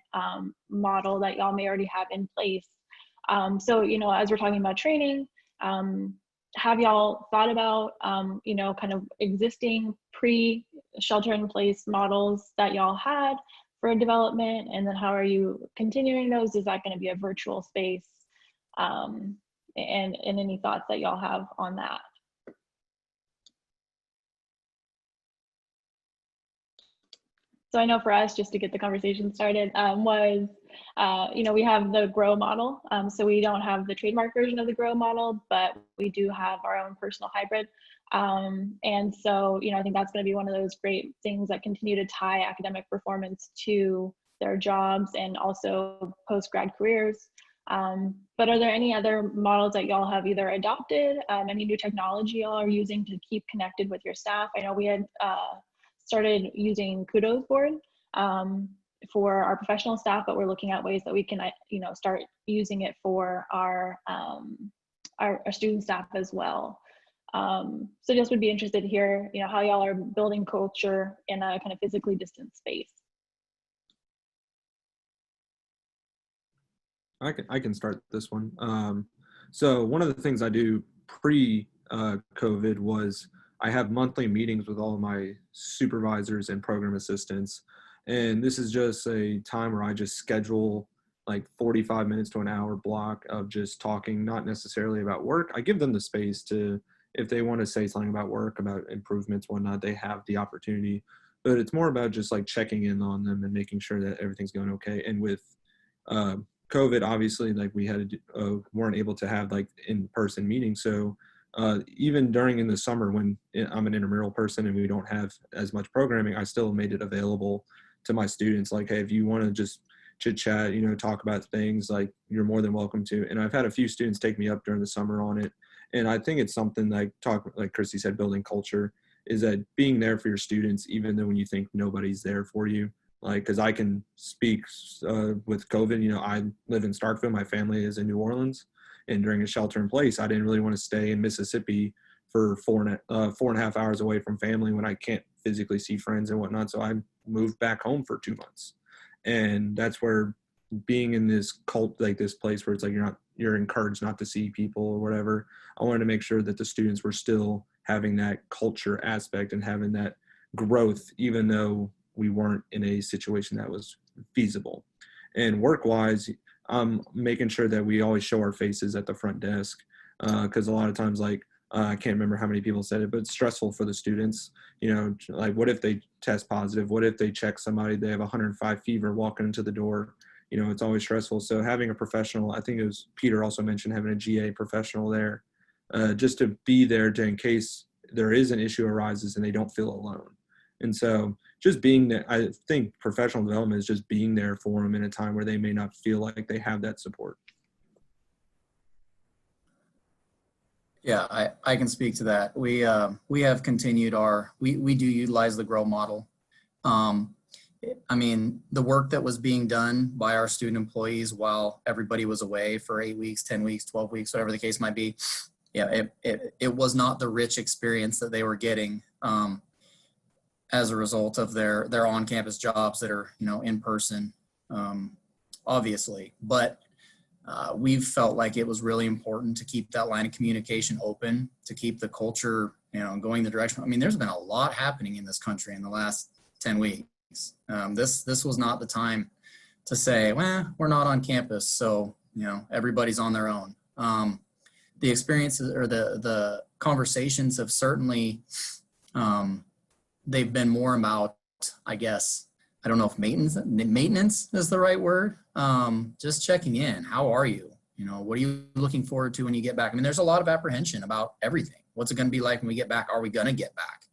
model that y'all may already have in place. So, you know, as we're talking about training, have y'all thought about, you know, kind of existing pre-shelter-in-place models that y'all had for development, and then how are you continuing those? Is that going to be a virtual space? And any thoughts that y'all have on that? So I know for us, just to get the conversation started, you know, we have the GROW model. So we don't have the trademark version of the GROW model, but we do have our own personal hybrid. And so, you know, I think that's going to be one of those great things that continue to tie academic performance to their jobs and also post-grad careers. But are there any other models that y'all have either adopted, any new technology y'all are using to keep connected with your staff? I know we had started using Kudos board for our professional staff, but we're looking at ways that we can, you know, start using it for our student staff as well. So just would be interested to hear, you know, how y'all are building culture in a kind of physically distant space. I can start this one. So one of the things I do pre-COVID was I have monthly meetings with all of my supervisors and program assistants. And this is just a time where I just schedule like 45 minutes to an hour block of just talking, not necessarily about work. I give them the space to, if they want to say something about work, about improvements, whatnot, they have the opportunity. But it's more about just like checking in on them and making sure that everything's going okay. And with COVID, obviously, like we had weren't able to have like in-person meetings. So even during in the summer when I'm an intramural person and we don't have as much programming, I still made it available to my students. Like, hey, if you want to just chit chat, you know, talk about things, like you're more than welcome to. And I've had a few students take me up during the summer on it. And I think it's something like Christy said, building culture is that being there for your students, even though when you think nobody's there for you. Like, because I can speak with COVID, you know, I live in Starkville, my family is in New Orleans, and during a shelter in place, I didn't really want to stay in Mississippi for 4.5 hours away from family when I can't physically see friends and whatnot. So I moved back home for 2 months. And that's where being in this cult, like this place where it's like you're encouraged not to see people or whatever, I wanted to make sure that the students were still having that culture aspect and having that growth, even though we weren't in a situation that was feasible. And work-wise, I'm making sure that we always show our faces at the front desk, because a lot of times, like, I can't remember how many people said it, but it's stressful for the students. You know, like, what if they test positive? What if they check somebody, they have 105 fever walking into the door? You know, it's always stressful. So having a professional, I think it was Peter also mentioned having a GA professional there, just to be there in case there is an issue arises and they don't feel alone. And so just being there. I think professional development is just being there for them in a time where they may not feel like they have that support. Yeah, I can speak to that. We have continued we do utilize the GROW model. I mean, the work that was being done by our student employees while everybody was away for 8 weeks, 10 weeks, 12 weeks, whatever the case might be, yeah, it was not the rich experience that they were getting as a result of their on-campus jobs that are, you know, in person, obviously. But we've felt like it was really important to keep that line of communication open, to keep the culture, you know, going the direction. I mean, there's been a lot happening in this country in the last 10 weeks. This was not the time to say, well, we're not on campus, so, you know, everybody's on their own. The experiences or the conversations have certainly, they've been more about, I guess, I don't know if maintenance is the right word. Just checking in. How are you? You know, what are you looking forward to when you get back? I mean, there's a lot of apprehension about everything. What's it going to be like when we get back? Are we going to get back?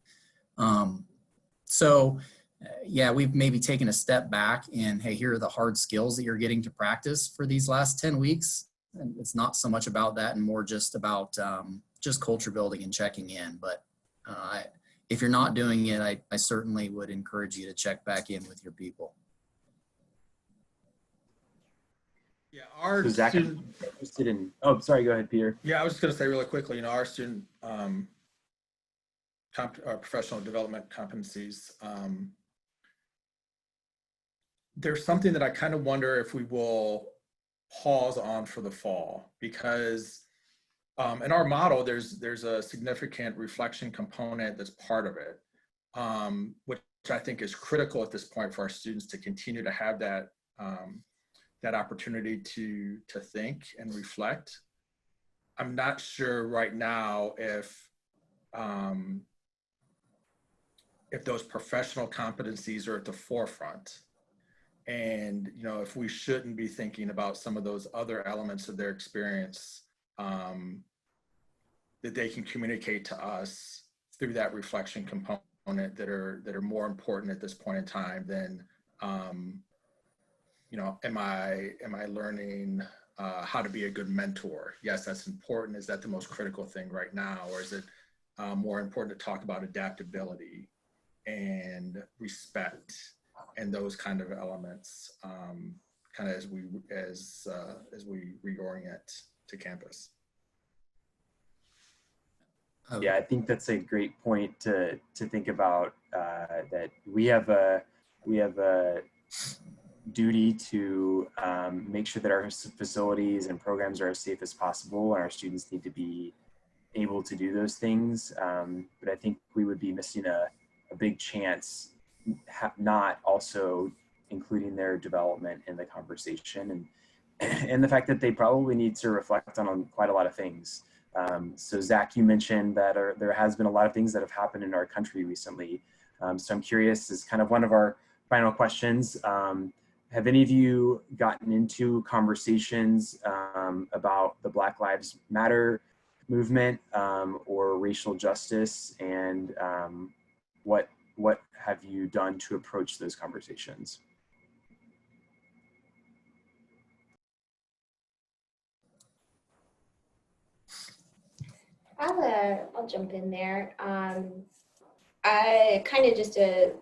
So yeah, we've maybe taken a step back and, hey, here are the hard skills that you're getting to practice for these last 10 weeks. And it's not so much about that and more just about just culture building and checking in. But if you're not doing it, I certainly would encourage you to check back in with your people. Yeah, our So Zach, student, I'm interested in, oh, sorry, go ahead, Peter. yeah, I was just going to say really quickly, you know, our student professional development competencies, there's something that I kind of wonder if we will pause on for the fall, because in our model, there's a significant reflection component that's part of it, which I think is critical at this point for our students to continue to have that that opportunity to think and reflect. I'm not sure right now if those professional competencies are at the forefront. And, you know, if we shouldn't be thinking about some of those other elements of their experience that they can communicate to us through that reflection component that are more important at this point in time than, you know, am I learning how to be a good mentor? Yes, that's important. Is that the most critical thing right now? Or is it more important to talk about adaptability and respect and those kind of elements, kind of as we reorient to campus? Yeah, I think that's a great point to think about, that we have a duty to make sure that our facilities and programs are as safe as possible, and our students need to be able to do those things. But I think we would be missing a big chance not also including their development in the conversation, and the fact that they probably need to reflect on quite a lot of things. So Zach, you mentioned that there has been a lot of things that have happened in our country recently. So I'm curious, as kind of one of our final questions, have any of you gotten into conversations about the Black Lives Matter movement or racial justice, and what have you done to approach those conversations? I'll jump in there. I kind of just to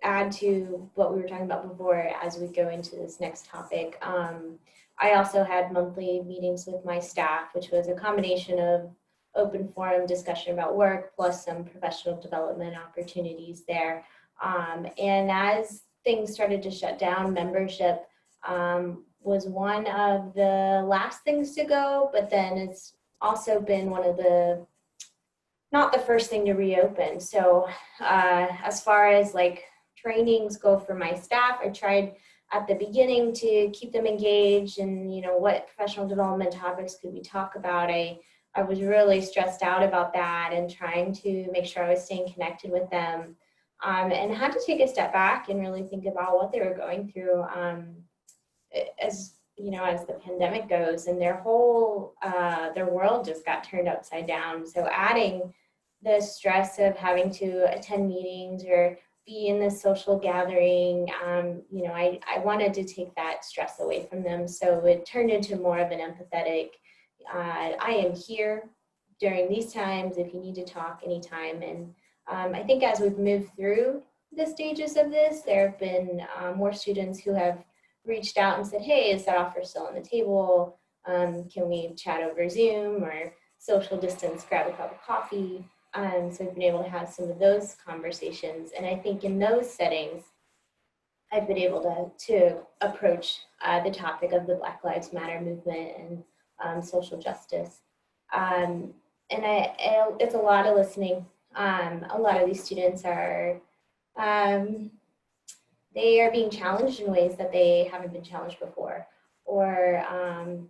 add to what we were talking about before as we go into this next topic. I also had monthly meetings with my staff, which was a combination of open forum discussion about work plus some professional development opportunities there. And as things started to shut down, membership was one of the last things to go, but then it's also been one of not the first thing to reopen. So as far as like trainings go for my staff, I tried at the beginning to keep them engaged and, you know, what professional development topics could we talk about. I was really stressed out about that and trying to make sure I was staying connected with them, and had to take a step back and really think about what they were going through as you know, as the pandemic goes, and their whole, their world just got turned upside down. So adding the stress of having to attend meetings or be in this social gathering. You know, I wanted to take that stress away from them. So it turned into more of an empathetic, I am here during these times if you need to talk anytime. And I think as we've moved through the stages of this, there have been more students who have reached out and said, hey, is that offer still on the table? Can we chat over Zoom or social distance, grab a cup of coffee? So we've been able to have some of those conversations. And I think in those settings, I've been able to approach the topic of the Black Lives Matter movement and social justice. And it's a lot of listening. A lot of these students are, they are being challenged in ways that they haven't been challenged before, or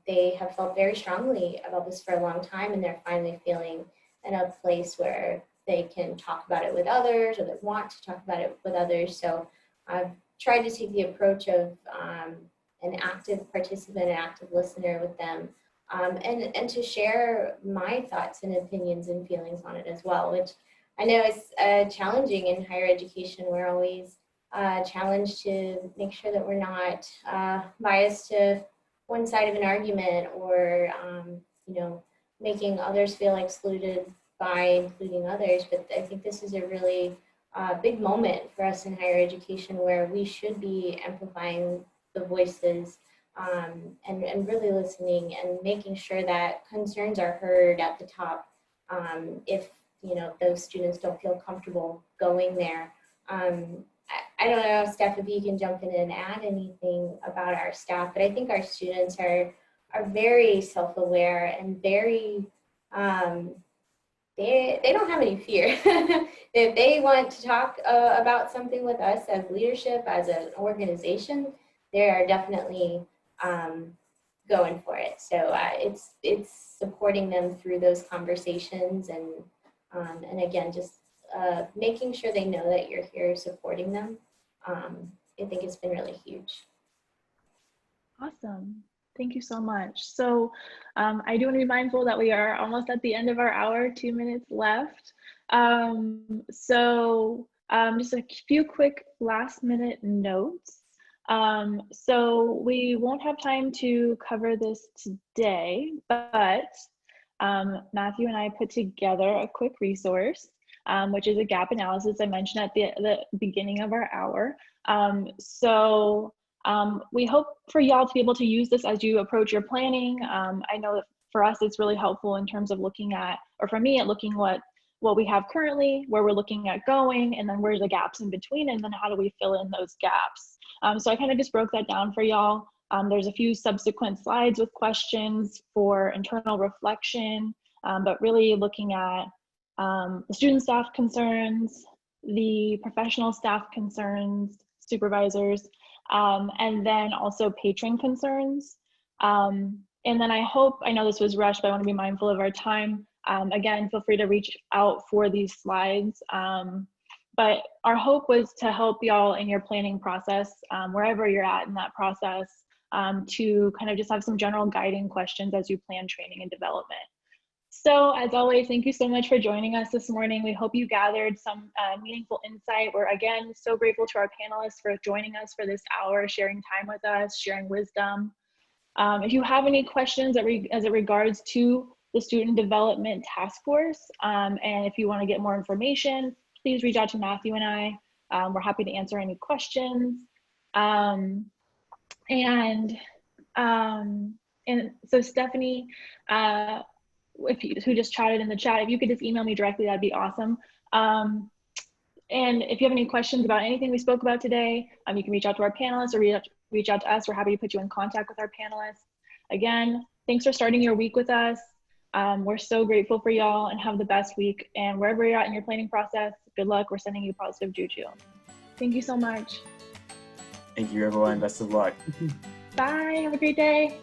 they have felt very strongly about this for a long time, and they're finally feeling in a place where they can talk about it with others, or they want to talk about it with others. So I've tried to take the approach of an active participant, an active listener with them, and to share my thoughts and opinions and feelings on it as well, which I know is challenging in higher education. We're always challenged to make sure that we're not biased to one side of an argument, or you know, making others feel excluded by including others. But I think this is a really big moment for us in higher education, where we should be amplifying the voices and really listening and making sure that concerns are heard at the top. If you know, those students don't feel comfortable going there. I don't know, Steph, if you can jump in and add anything about our staff, but I think our students are very self-aware and very, they don't have any fear. If they want to talk about something with us as leadership, as an organization, they are definitely going for it. So it's supporting them through those conversations, and again, just making sure they know that you're here supporting them. I think it's been really huge. Awesome. Thank you so much. So I do want to be mindful that we are almost at the end of our hour, 2 minutes left. So just a few quick last minute notes. So we won't have time to cover this today, but Matthew and I put together a quick resource, which is a gap analysis I mentioned at the beginning of our hour. We hope for y'all to be able to use this as you approach your planning. I know that for us, it's really helpful in terms of looking at, or for me, at looking what we have currently, where we're looking at going, and then where's the gaps in between, and then how do we fill in those gaps. So I kind of just broke that down for y'all. There's a few subsequent slides with questions for internal reflection, but really looking at the student staff concerns, the professional staff concerns, supervisors, and then also patron concerns. And then I know this was rushed, but I want to be mindful of our time. Again, feel free to reach out for these slides. But our hope was to help y'all in your planning process, wherever you're at in that process, to kind of just have some general guiding questions as you plan training and development. So as always, thank you so much for joining us this morning. We hope you gathered some meaningful insight. We're again so grateful to our panelists for joining us for this hour, sharing time with us, sharing wisdom. If you have any questions as it regards to the Student Development Task Force, and if you want to get more information, please reach out to Matthew and I. We're happy to answer any questions. And so Stephanie, who just chatted in the chat, if you could just email me directly, that'd be awesome. And if you have any questions about anything we spoke about today, you can reach out to our panelists or reach out to us. We're happy to put you in contact with our panelists. Again, thanks for starting your week with us. We're so grateful for y'all, and have the best week. And wherever you're at in your planning process, good luck. We're sending you positive juju. Thank you so much. Thank you, everyone. Best of luck. Bye. Have a great day.